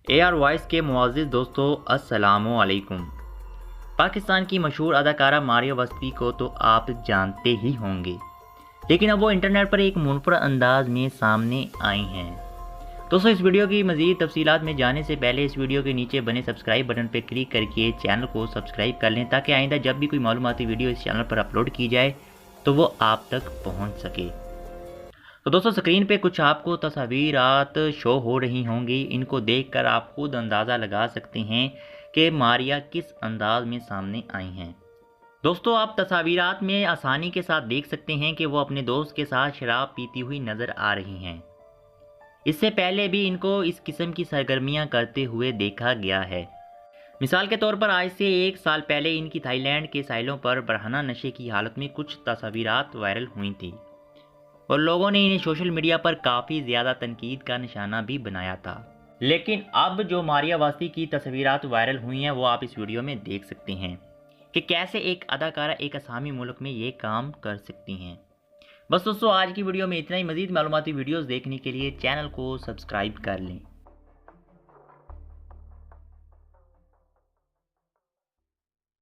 AR voice के मुअज़्ज़िज़ दोस्तों अस्सलामु अलैकुम। पाकिस्तान की मशहूर अदाकारा मारिया वस्ती को तो आप जानते ही होंगे, लेकिन अब वो इंटरनेट पर एक मुनफ़रद अंदाज में सामने आई हैं। दोस्तों इस वीडियो की मज़ीद तफसीलात में जाने से पहले इस वीडियो के नीचे बने सब्सक्राइब बटन पर क्लिक करके चैनल को सब्सक्राइब कर लें, ताकि आइंदा जब भी कोई मालूमाती वीडियो इस चैनल पर अपलोड की जाए तो वो आप तक पहुँच सके। तो दोस्तों स्क्रीन पे कुछ आपको तस्वीरात शो हो रही होंगी। इनको देखकर आप खुद अंदाज़ा लगा सकते हैं कि मारिया किस अंदाज में सामने आई हैं। दोस्तों आप तस्वीरात में आसानी के साथ देख सकते हैं कि वो अपने दोस्त के साथ शराब पीती हुई नज़र आ रही हैं। इससे पहले भी इनको इस किस्म की सरगर्मियां करते हुए देखा गया है। मिसाल के तौर पर आज से 1 साल पहले इनकी थाईलैंड के साहिलों पर बरहना नशे की हालत में कुछ तस्वीरात वायरल हुई थी और लोगों ने इन्हें सोशल मीडिया पर काफ़ी ज़्यादा तनकीद का निशाना भी बनाया था। लेकिन अब जो मारिया वास्ती की तस्वीरात वायरल हुई हैं वो आप इस वीडियो में देख सकते हैं कि कैसे एक अदाकारा एक असामी मुल्क में ये काम कर सकती हैं। बस दोस्तों आज की वीडियो में इतना ही। मज़ीद मालूमाती वीडियोज़ देखने के लिए चैनल को सब्सक्राइब कर लें।